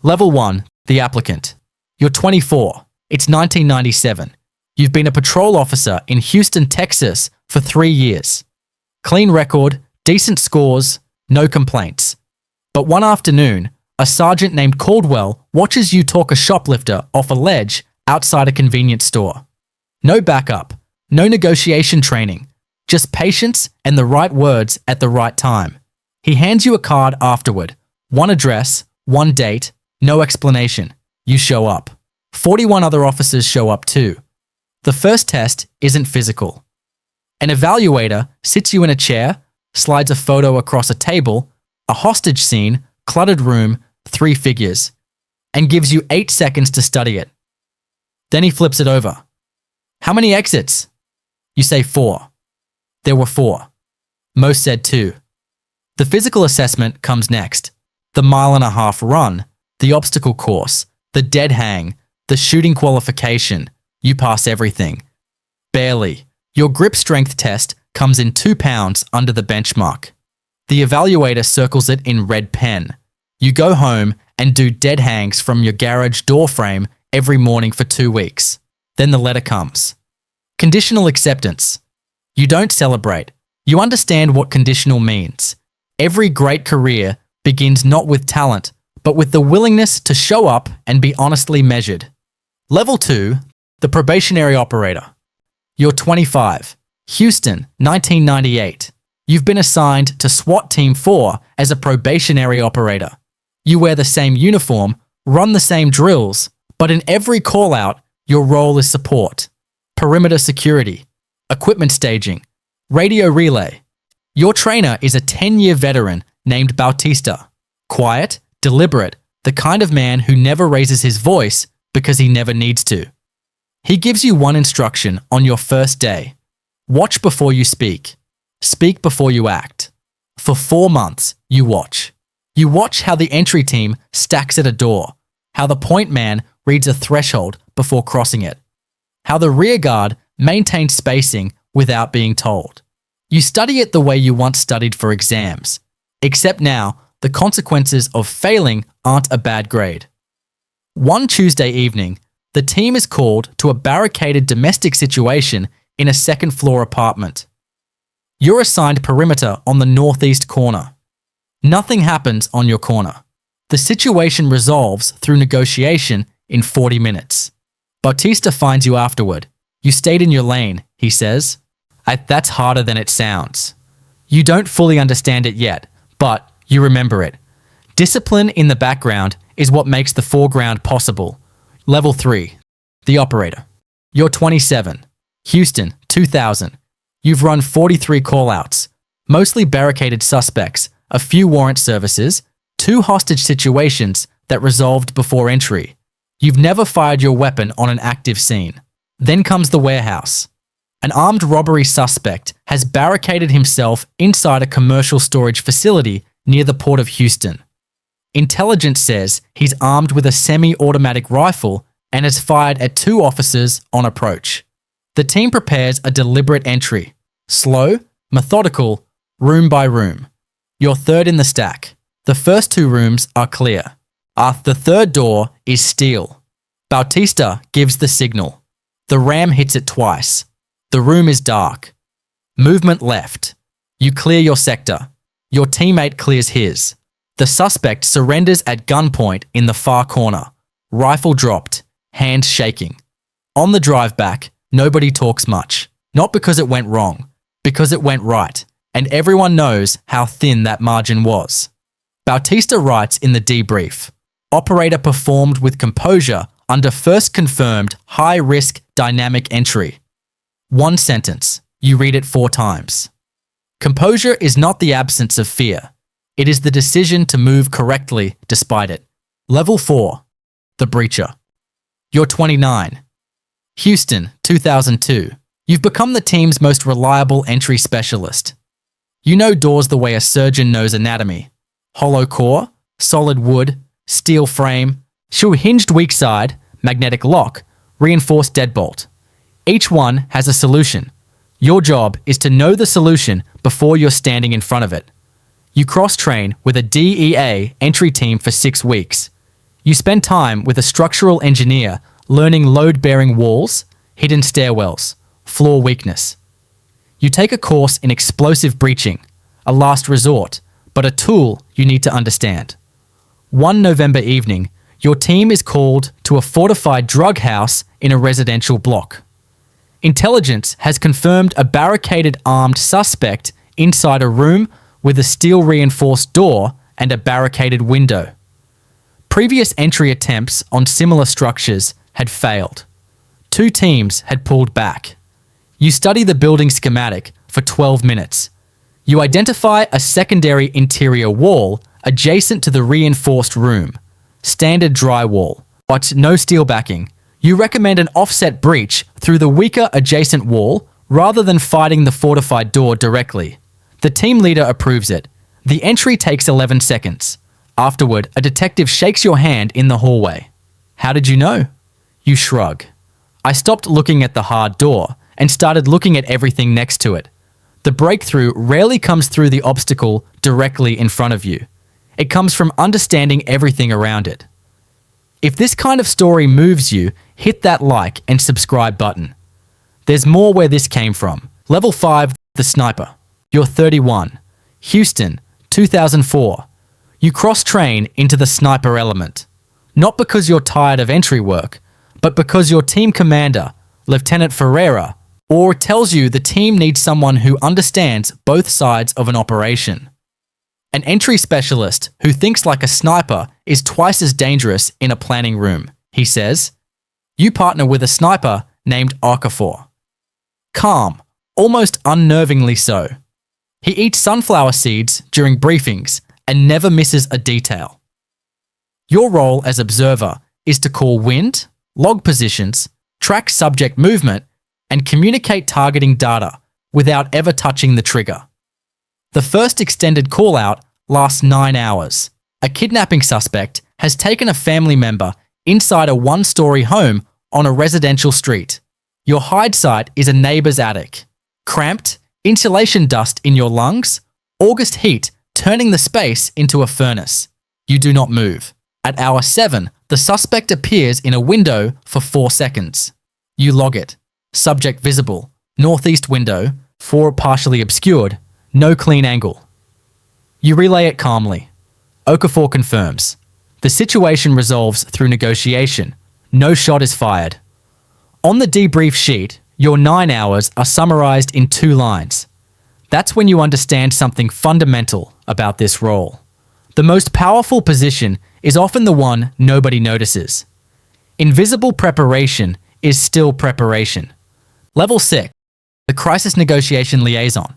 Level 1, the applicant. You're 24. It's 1997. You've been a patrol officer in Houston, Texas for 3 years. Clean record, decent scores, no complaints. But one afternoon, a sergeant named Caldwell watches you talk a shoplifter off a ledge outside a convenience store. No backup, no negotiation training, just patience and the right words at the right time. He hands you a card afterward. One address, one date, no explanation. You show up. 41 other officers show up too. The first test isn't physical. An evaluator sits you in a chair, slides a photo across a table, a hostage scene, cluttered room, 3 figures, and gives you 8 seconds to study it. Then he flips it over. How many exits? You say 4. There were 4. Most said 2. The physical assessment comes next. The 1.5-mile run, the obstacle course, the dead hang, the shooting qualification. You pass everything. Barely. Your grip strength test comes in 2 pounds under the benchmark. The evaluator circles it in red pen. You go home and do dead hangs from your garage door frame every morning for 2 weeks. Then the letter comes. Conditional acceptance. You don't celebrate. You understand what conditional means. Every great career begins not with talent, but with the willingness to show up and be honestly measured. Level 2, the probationary operator. You're 25. Houston, 1998. You've been assigned to SWAT Team 4 as a probationary operator. You wear the same uniform, run the same drills, but in every call-out, your role is support, perimeter security, equipment staging, radio relay. Your trainer is a 10-year veteran named Bautista. Quiet, deliberate, the kind of man who never raises his voice because he never needs to. He gives you one instruction on your first day. Watch before you speak. Speak before you act. For 4 months, you watch. You watch how the entry team stacks at a door, how the point man reads a threshold before crossing it, how the rear guard maintains spacing without being told. You study it the way you once studied for exams, except now the consequences of failing aren't a bad grade. One Tuesday evening, the team is called to a barricaded domestic situation in a second-floor apartment. You're assigned perimeter on the northeast corner. Nothing happens on your corner. The situation resolves through negotiation in 40 minutes. Bautista finds you afterward. You stayed in your lane, he says. That's harder than it sounds. You don't fully understand it yet, but you remember it. Discipline in the background is what makes the foreground possible. Level 3, the operator. You're 27. Houston, 2000. You've run 43 call-outs, mostly barricaded suspects, a few warrant services, 2 hostage situations that resolved before entry. You've never fired your weapon on an active scene. Then comes the warehouse. An armed robbery suspect has barricaded himself inside a commercial storage facility near the port of Houston. Intelligence says he's armed with a semi-automatic rifle and has fired at 2 officers on approach. The team prepares a deliberate entry. Slow, methodical, room by room. You're third in the stack. The first 2 rooms are clear. The third door is steel. Bautista gives the signal. The ram hits it twice. The room is dark. Movement left. You clear your sector. Your teammate clears his. The suspect surrenders at gunpoint in the far corner. Rifle dropped, hands shaking. On the drive back, nobody talks much. Not because it went wrong, because it went right, and everyone knows how thin that margin was. Bautista writes in the debrief, operator performed with composure under first confirmed high-risk dynamic entry. 1 sentence. You read it 4 times. Composure is not the absence of fear. It is the decision to move correctly despite it. Level 4. The breacher. You're 29. Houston, 2002. You've become the team's most reliable entry specialist. You know doors the way a surgeon knows anatomy. Hollow core, solid wood, steel frame, hinged weak side, magnetic lock, reinforced deadbolt. Each one has a solution. Your job is to know the solution before you're standing in front of it. You cross-train with a DEA entry team for 6 weeks. You spend time with a structural engineer learning load-bearing walls, hidden stairwells, floor weakness. You take a course in explosive breaching, a last resort, but a tool you need to understand. One November evening, your team is called to a fortified drug house in a residential block. Intelligence has confirmed a barricaded armed suspect inside a room with a steel-reinforced door and a barricaded window. Previous entry attempts on similar structures had failed. 2 teams had pulled back. You study the building schematic for 12 minutes. You identify a secondary interior wall adjacent to the reinforced room. Standard drywall, but no steel backing. You recommend an offset breach through the weaker adjacent wall rather than fighting the fortified door directly. The team leader approves it. The entry takes 11 seconds. Afterward, a detective shakes your hand in the hallway. How did you know? You shrug. I stopped looking at the hard door and started looking at everything next to it. The breakthrough rarely comes through the obstacle directly in front of you. It comes from understanding everything around it. If this kind of story moves you, hit that like and subscribe button. There's more where this came from. Level 5, the sniper. You're 31. Houston, 2004. You cross-train into the sniper element. Not because you're tired of entry work, but because your team commander, Lieutenant Ferreira, or tells you the team needs someone who understands both sides of an operation. An entry specialist who thinks like a sniper is twice as dangerous in a planning room, he says. You partner with a sniper named Okafor. Calm, almost unnervingly so. He eats sunflower seeds during briefings and never misses a detail. Your role as observer is to call wind, log positions, track subject movement, and communicate targeting data without ever touching the trigger. The first extended call-out lasts 9 hours. A kidnapping suspect has taken a family member inside a 1-story home on a residential street. Your hide site is a neighbor's attic. Cramped, insulation dust in your lungs, August heat turning the space into a furnace. You do not move. At hour 7, the suspect appears in a window for 4 seconds. You log it. Subject visible. Northeast window, 4 partially obscured, no clean angle. You relay it calmly. Okafor confirms. The situation resolves through negotiation. No shot is fired. On the debrief sheet, your 9 hours are summarized in 2 lines. That's when you understand something fundamental about this role. The most powerful position is often the one nobody notices. Invisible preparation is still preparation. Level 6, the Crisis Negotiation Liaison.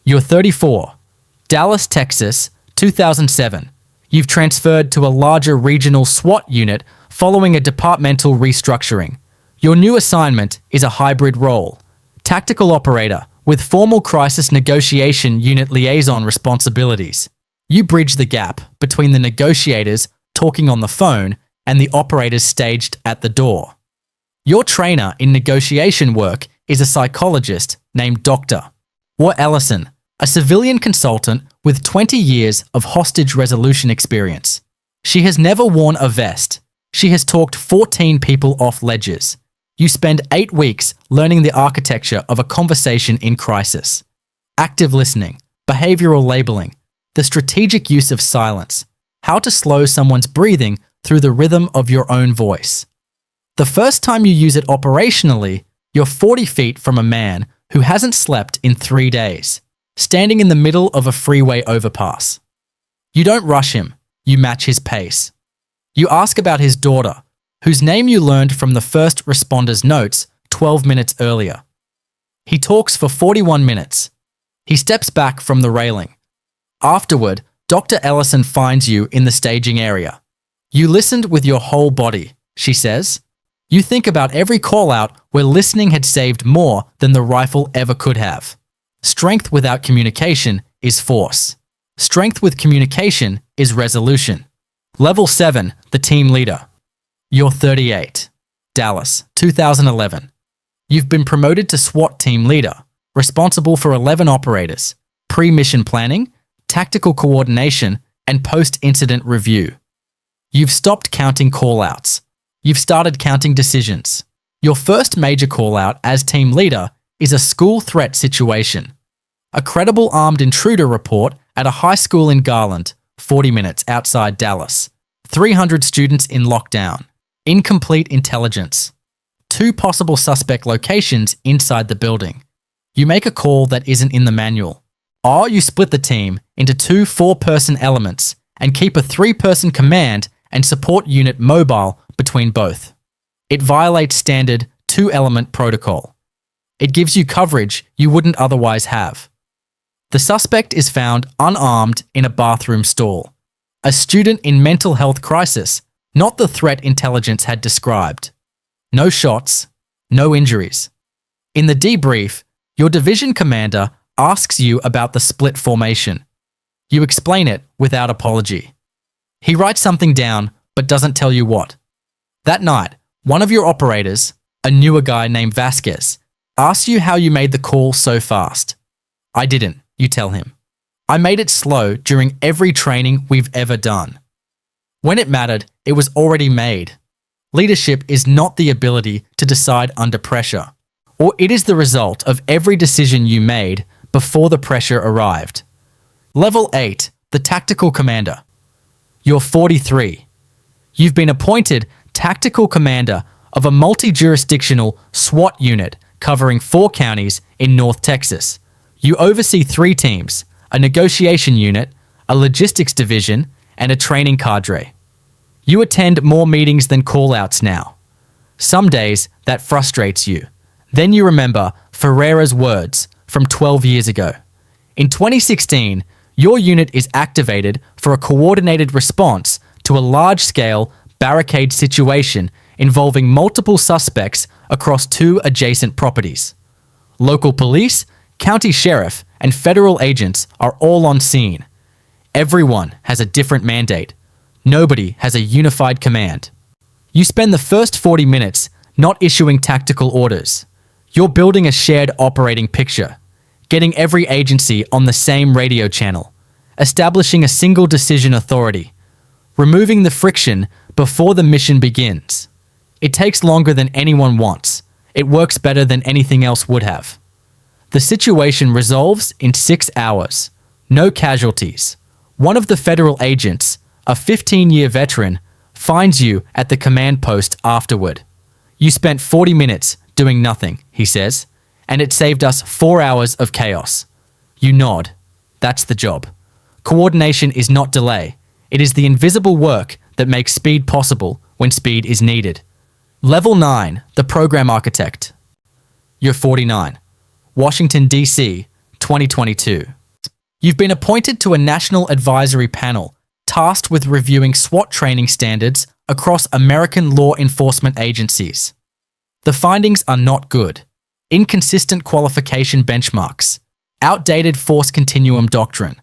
You're 34. Dallas, Texas, 2007. You've transferred to a larger regional SWAT unit following a departmental restructuring. Your new assignment is a hybrid role. Tactical operator with formal crisis negotiation unit liaison responsibilities. You bridge the gap between the negotiators talking on the phone and the operators staged at the door. Your trainer in negotiation work is a psychologist named Dr. Ellison, a civilian consultant with 20 years of hostage resolution experience. She has never worn a vest. She has talked 14 people off ledgers. You spend 8 weeks learning the architecture of a conversation in crisis. Active listening, behavioral labeling, the strategic use of silence, how to slow someone's breathing through the rhythm of your own voice. The first time you use it operationally, you're 40 feet from a man who hasn't slept in 3 days, standing in the middle of a freeway overpass. You don't rush him, you match his pace. You ask about his daughter, whose name you learned from the first responder's notes 12 minutes earlier. He talks for 41 minutes. He steps back from the railing. Afterward, Dr. Ellison finds you in the staging area. You listened with your whole body, she says. You think about every call-out where listening had saved more than the rifle ever could have. Strength without communication is force. Strength with communication is resolution. Level 7, the team leader. You're 38. Dallas, 2011. You've been promoted to SWAT team leader, responsible for 11 operators, pre-mission planning, tactical coordination, and post-incident review. You've stopped counting call-outs. You've started counting decisions. Your first major call-out as team leader is a school threat situation. A credible armed intruder report at a high school in Garland, 40 minutes outside Dallas. 300 students in lockdown. Incomplete intelligence. 2 possible suspect locations inside the building. You make a call that isn't in the manual. Or you split the team into 2 4-person elements and keep a 3-person command and support unit mobile between both. It violates standard 2-element protocol. It gives you coverage you wouldn't otherwise have. The suspect is found unarmed in a bathroom stall. A student in mental health crisis, not the threat intelligence had described. No shots, no injuries. In the debrief, your division commander asks you about the split formation. You explain it without apology. He writes something down but doesn't tell you what. That night, one of your operators, a newer guy named Vasquez, asks you how you made the call so fast. I didn't, you tell him. I made it slow during every training we've ever done. When it mattered, it was already made. Leadership is not the ability to decide under pressure, or it is the result of every decision you made before the pressure arrived. Level 8, the tactical commander. You're 43. You've been appointed tactical commander of a multi-jurisdictional SWAT unit covering 4 counties in North Texas. You oversee 3 teams, a negotiation unit, a logistics division, and a training cadre. You attend more meetings than call-outs now. Some days that frustrates you. Then you remember Ferreira's words from 12 years ago. In 2016, your unit is activated for a coordinated response to a large-scale barricade situation involving multiple suspects across 2 adjacent properties. Local police, county sheriff, and federal agents are all on scene. Everyone has a different mandate. Nobody has a unified command. You spend the first 40 minutes not issuing tactical orders. You're building a shared operating picture, getting every agency on the same radio channel, establishing a single decision authority, removing the friction before the mission begins. It takes longer than anyone wants. It works better than anything else would have. The situation resolves in 6 hours. No casualties. One of the federal agents, a 15-year veteran, finds you at the command post afterward. You spent 40 minutes doing nothing, he says, and it saved us 4 hours of chaos. You nod. That's the job. Coordination is not delay. It is the invisible work that makes speed possible when speed is needed. Level 9, the program architect. You're 49. Washington, D.C., 2022. You've been appointed to a national advisory panel tasked with reviewing SWAT training standards across American law enforcement agencies. The findings are not good. Inconsistent qualification benchmarks, outdated force continuum doctrine,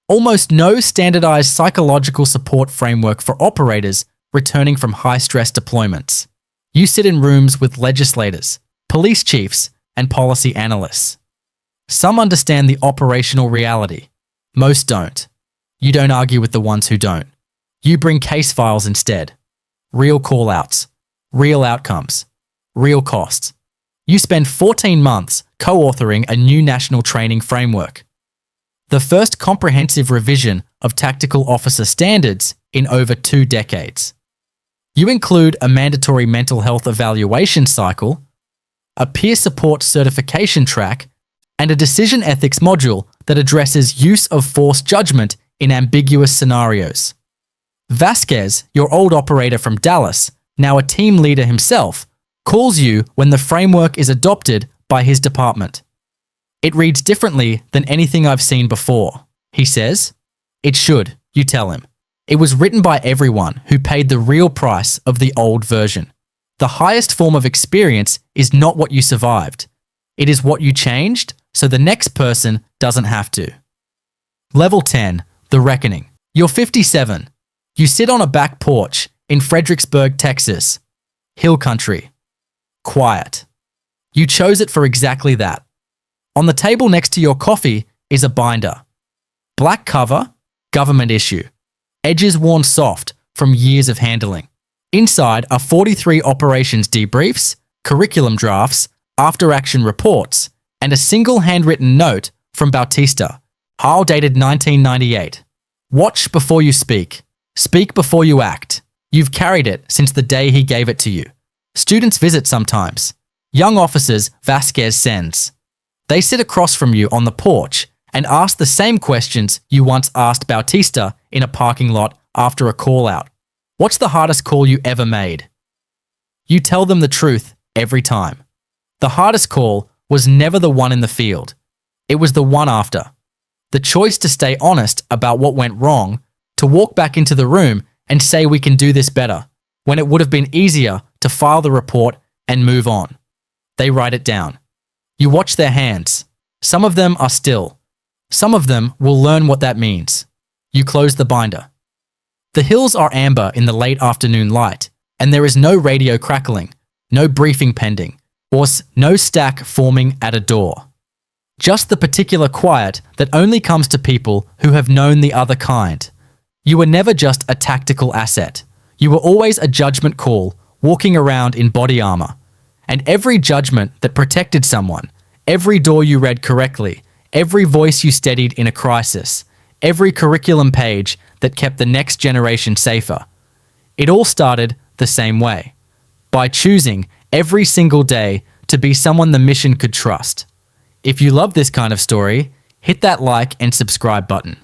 almost no standardized psychological support framework for operators returning from high-stress deployments. You sit in rooms with legislators, police chiefs, and policy analysts. Some understand the operational reality. Most don't. You don't argue with the ones who don't. You bring case files instead. Real call-outs, real outcomes, real costs. You spend 14 months co-authoring a new national training framework. The first comprehensive revision of tactical officer standards in over 2 decades. You include a mandatory mental health evaluation cycle, a peer support certification track, and a decision ethics module that addresses use of force judgment in ambiguous scenarios. Vasquez, your old operator from Dallas, now a team leader himself, calls you when the framework is adopted by his department. It reads differently than anything I've seen before, he says. It should, you tell him. It was written by everyone who paid the real price of the old version. The highest form of experience is not what you survived. It is what you changed so the next person doesn't have to. Level 10, the reckoning. You're 57. You sit on a back porch in Fredericksburg, Texas. Hill country. Quiet. You chose it for exactly that. On the table next to your coffee is a binder. Black cover, government issue. Edges worn soft from years of handling. Inside are 43 operations debriefs, curriculum drafts, after-action reports, and a single handwritten note from Bautista, file dated 1998. Watch before you speak. Speak before you act. You've carried it since the day he gave it to you. Students visit sometimes. Young officers Vasquez sends. They sit across from you on the porch and ask the same questions you once asked Bautista in a parking lot after a call-out. What's the hardest call you ever made? You tell them the truth every time. The hardest call was never the one in the field. It was the one after. The choice to stay honest about what went wrong, to walk back into the room and say we can do this better, when it would have been easier to file the report and move on. They write it down. You watch their hands. Some of them are still. Some of them will learn what that means. You close the binder. The hills are amber in the late afternoon light, and there is no radio crackling, no briefing pending, or no stack forming at a door. Just the particular quiet that only comes to people who have known the other kind. You were never just a tactical asset. You were always a judgment call, walking around in body armor. And every judgment that protected someone, every door you read correctly, every voice you steadied in a crisis, every curriculum page that kept the next generation safer. It all started the same way, by choosing every single day to be someone the mission could trust. If you love this kind of story, hit that like and subscribe button.